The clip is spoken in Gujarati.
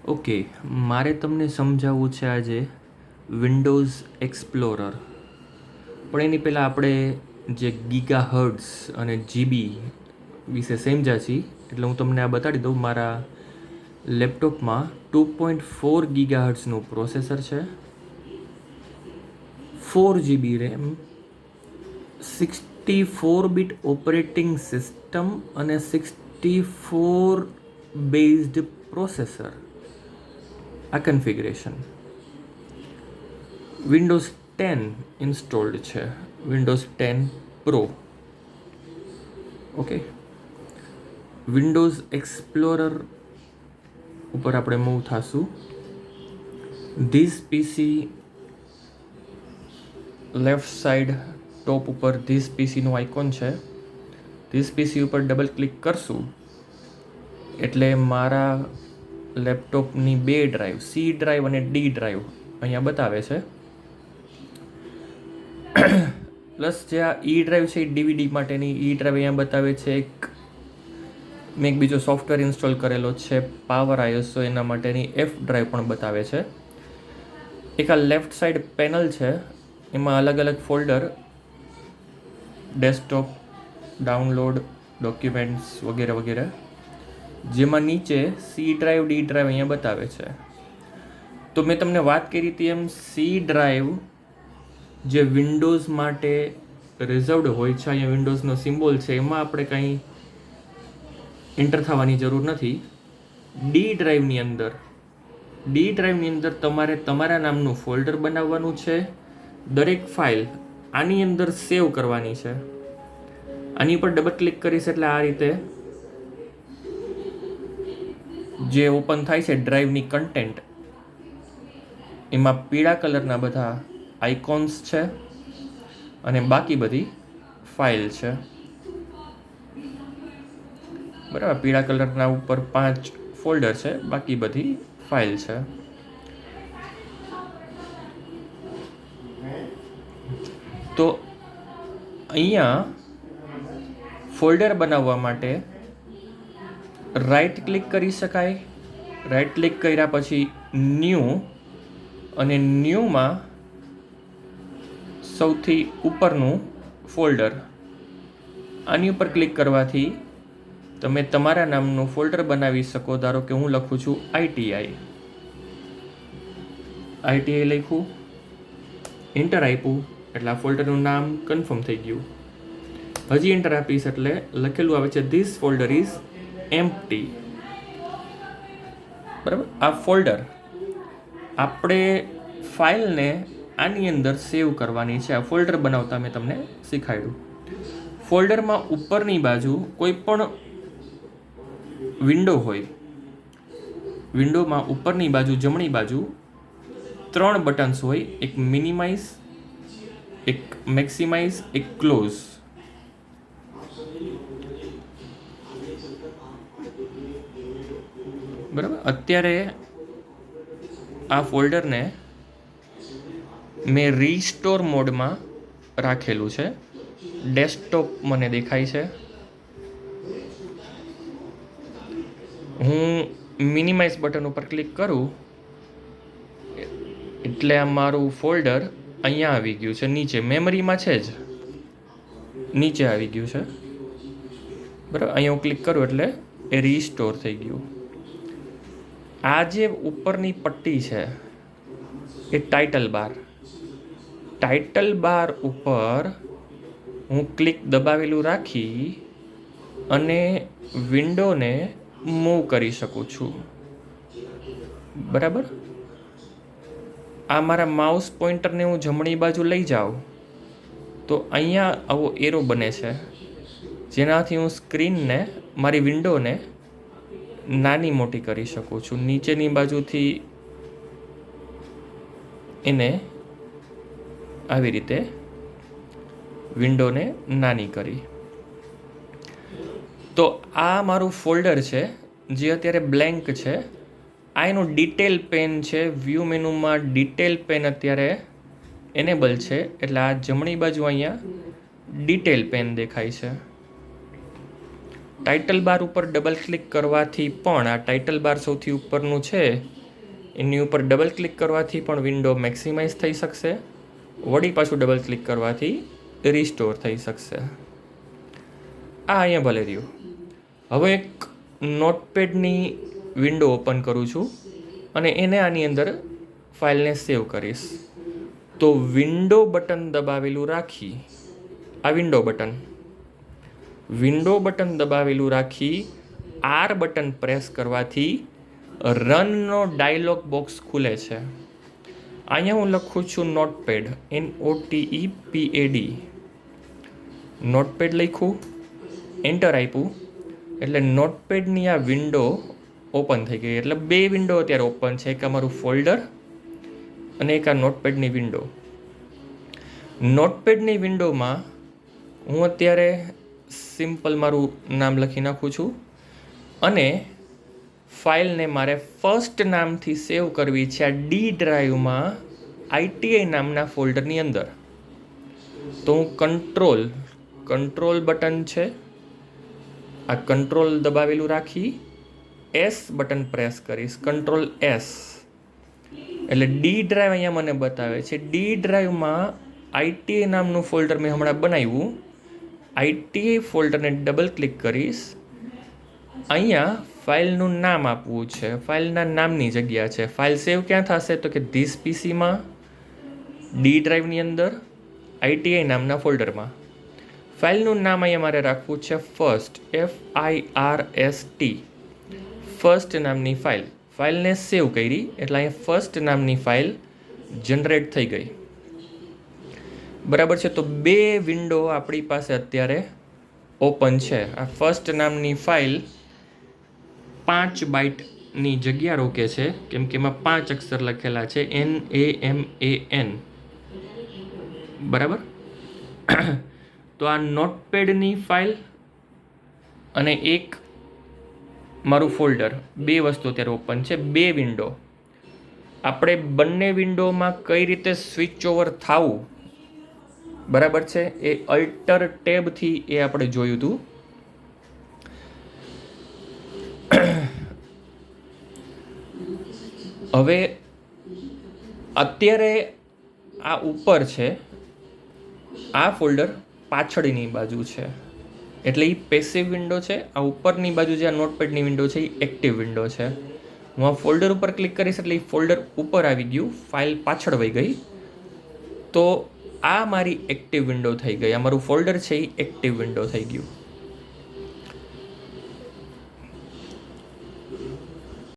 ઓકે, મારે તમને સમજાવવું છે આજે વિન્ડોઝ એક્સપ્લોરર. પણ એની પહેલાં આપણે જે ગીગા હર્ટ્સ અને જીબી વિશે સમજ્યા છીએ, એટલે હું તમને આ બતાડી દઉં. મારા લેપટોપમાં 2.4 ગીગા હર્ટ્સનું પ્રોસેસર છે, 4 GB RAM, 64 bit operating system અને 64 બેઝડ પ્રોસેસર. આ કન્ફિગરેશન. વિન્ડોઝ 10 ઇન્સ્ટોલ્ડ છે, Windows 10 pro. Okay, Windows explorer ઉપર આપણે મૂવ થશું. This PC left side top ઉપર ધીસ પીસીનું આઇકોન છે. ધીસ પીસી ઉપર ડબલ ક્લિક કરશું એટલે મારા લેપટોપની 2 ડ્રાઈવ, સી ડ્રાઈવ અને ડી ડ્રાઈવ અહીંયા બતાવે છે. પ્લસ જે આ ઈ ડ્રાઈવ છે, ડીવીડી માટેની ઈ ડ્રાઈવ અહીંયા બતાવે છે. મેં એક બીજો સોફ્ટવેર ઇન્સ્ટોલ કરેલો છે પાવર આઈએસઓ, એના માટેની એફ ડ્રાઈવ પણ બતાવે છે. એક આ લેફ્ટ સાઈડ પેનલ છે, એમાં અલગ અલગ ફોલ્ડર, ડેસ્કટોપ, ડાઉનલોડ, ડોક્યુમેન્ટ્સ વગેરે વગેરે, જેમાં નીચે સી ડ્રાઈવ, ડી ડ્રાઈવ અહીંયા બતાવે છે. તો મેં તમને વાત કરી હતી એમ, સી ડ્રાઈવ જે વિન્ડોઝ માટે રિઝર્વડ હોય છે, અહીંયા વિન્ડોઝનો સિમ્બોલ છે, એમાં આપણે કંઈ એન્ટર થવાની જરૂર નથી. ડી ડ્રાઈવની અંદર તમારે તમારા નામનું ફોલ્ડર બનાવવાનું છે. દરેક ફાઇલ આની અંદર સેવ કરવાની છે. આની ઉપર ડબલ ક્લિક કરીશ એટલે આ રીતે જે ઓપન થાય છે ડ્રાઈવની કન્ટેન્ટ, એમાં પીળા કલરના બધા આઇકોન્સ છે અને બાકી બધી ફાઇલ છે. બરાબર, પીળા કલરના ઉપર 5 ફોલ્ડર છે, બાકી બધી ફાઇલ છે. તો અહીંયા ફોલ્ડર બનાવવા માટે રાઈટ ક્લિક કરી શકાય. રાઈટ ક્લિક કર્યા પછી ન્યૂ, અને ન્યૂમાં સૌથી ઉપરનું ફોલ્ડર, આની ઉપર ક્લિક કરવાથી તમે તમારા નામનું ફોલ્ડર બનાવી શકો. ધારો કે હું લખું છું આઈટીઆઈ લખ્યું, એન્ટર આપ્યું એટલે આ ફોલ્ડરનું નામ કન્ફર્મ થઈ ગયું. હજી એન્ટર આપીશ એટલે લખેલું આવે છે ધીસ ફોલ્ડર ઇઝ એમ્પ્ટી. બરાબર, આ ફોલ્ડર આપણે ફાઇલને આની અંદર સેવ કરવાની છે. આ ફોલ્ડર બનાવતા મેં તમને શીખવાડ્યું. ફોલ્ડરમાં ઉપરની બાજુ કોઈ પણ વિન્ડો હોય, વિન્ડોમાં ઉપરની બાજુ જમણી બાજુ 3 બટન્સ હોય, એક મિનિમાઇઝ, એક મેક્સિમાઇઝ, એક ક્લોઝ. બરાબર, અત્યારે આ ફોલ્ડરને મેં રીસ્ટોર મોડમાં રાખેલું છે. ડેસ્કટોપ મને દેખાય છે. હું મિનિમાઇઝ બટન ઉપર ક્લિક કરું એટલે આ મારું ફોલ્ડર અહીંયા આવી ગયું છે. નીચે મેમરીમાં છે જ, નીચે આવી ગયું છે. બરાબર, અહીંયા હું ક્લિક કરું એટલે એ રીસ્ટોર થઈ ગયું. આ જે ઉપરની પટ્ટી છે એ ટાઇટલ બાર ઉપર હું ક્લિક દબાવેલું રાખી અને વિન્ડોને મૂવ કરી શકું છું. બરાબર, આ મારા માઉસ પોઇન્ટરને હું જમણી બાજુ લઈ જાઉં તો અહીંયા આવો એરો બને છે, જેનાથી હું સ્ક્રીનને, મારી વિન્ડોને નાની મોટી કરી શકું છું. નીચેની બાજુથી એને આવી રીતે વિન્ડોને નાની કરી. તો આ મારું ફોલ્ડર છે જે અત્યારે બ્લેન્ક છે. આ એનું ડિટેલ પેન છે. વ્યૂ મેનુમાં ડિટેલ પેન અત્યારે એનેબલ છે, એટલે આ જમણી બાજુ અહીંયા ડિટેલ પેન દેખાય છે. ટાઇટલ બાર ઉપર ડબલ ક્લિક કરવાથી પણ આ ટાઇટલ બાર સૌથી ઉપરનું છે એની ઉપર ડબલ ક્લિક કરવાથી પણ વિન્ડો મેક્સિમાઇઝ થઈ શકશે, વળી પાછું ડબલ ક્લિક કરવાથી રિસ્ટોર થઈ શકશે. આ અહીંયા ભલે રહ્યું. હવે એક નોટપેડની વિન્ડો ઓપન કરું છું અને એને આની અંદર ફાઇલને સેવ કરીશ. તો વિન્ડો બટન દબાવેલું રાખી, આ વિન્ડો બટન દબાવેલું રાખી આર બટન પ્રેસ કરવાથી રનનો ડાયલોગ બોક્સ ખુલે છે. અહીંયા હું લખું છું નોટપેડ, NOTEPAD. નોટપેડ લખ્યું, એન્ટર આપ્યું એટલે નોટપેડની આ વિન્ડો ઓપન થઈ ગઈ. એટલે બે વિન્ડો અત્યારે ઓપન છે, એક અમારું ફોલ્ડર અને એક આ નોટપેડની વિન્ડો. નોટપેડની વિન્ડોમાં હું અત્યારે સિમ્પલ મારું નામ લખી નાખું છું અને ફાઇલને મારે ફર્સ્ટ નામથી સેવ કરવી છે આ ડી ડ્રાઈવમાં ITI નામના ફોલ્ડરની અંદર. તો હું કંટ્રોલ બટન છે, આ કંટ્રોલ દબાવેલું રાખી S બટન પ્રેસ કરીશ, કંટ્રોલ S એટલે ડી ડ્રાઈવ અહીંયા મને બતાવે છે. ડી ડ્રાઈવમાં ITI નામનું ફોલ્ડર મેં હમણાં બનાવ્યું. ITI ફોલ્ડરને ડબલ ક્લિક કરીશ. અહીંયા ફાઇલનું નામ આપવું છે, ફાઇલના નામની જગ્યા છે. ફાઇલ સેવ ક્યાં થશે તો કે ધીસ PCમાં, ડી ડ્રાઈવની અંદર ITI નામના ફોલ્ડરમાં. ફાઇલનું નામ અહીંયા મારે રાખવું છે ફર્સ્ટ, FIRST, ફર્સ્ટ નામની ફાઇલ. ફાઇલને સેવ કરી એટલે અહીંયા ફર્સ્ટ નામની ફાઇલ જનરેટ થઈ ગઈ. બરાબર છે. તો બે વિન્ડો આપણી પાસે અત્યારે ઓપન છે. આ ફર્સ્ટ નામની ફાઇલ 5 બાઇટની જગ્યા રોકે છે કેમ કે એમાં 5 અક્ષર લખેલા છે, NAMAN. બરાબર. તો આ નોટપેડની ફાઇલ અને એક મારું ફોલ્ડર, બે વસ્તુ અત્યારે ઓપન છે, બે વિન્ડો. આપણે બંને વિન્ડોમાં કઈ રીતે સ્વિચ ઓવર થવું, બરાબર છે, એ અલ્ટર ટેબથી એ આપણે જોયું હતું. હવે અત્યારે આ ઉપર છે, આ ફોલ્ડર પાછળની બાજુ છે એટલે એ પેસિવ વિન્ડો છે. આ ઉપરની બાજુ જે આ નોટપેડની વિન્ડો છે એ એક્ટિવ વિન્ડો છે. હું આ ફોલ્ડર ઉપર ક્લિક કરીશ એટલે એ ફોલ્ડર ઉપર આવી ગયું, ફાઇલ પાછળ વહી ગઈ. તો આ મારી એક્ટિવ વિન્ડો થઈ ગઈ, આ મારું ફોલ્ડર છે એ એક્ટિવ વિન્ડો થઈ ગયું.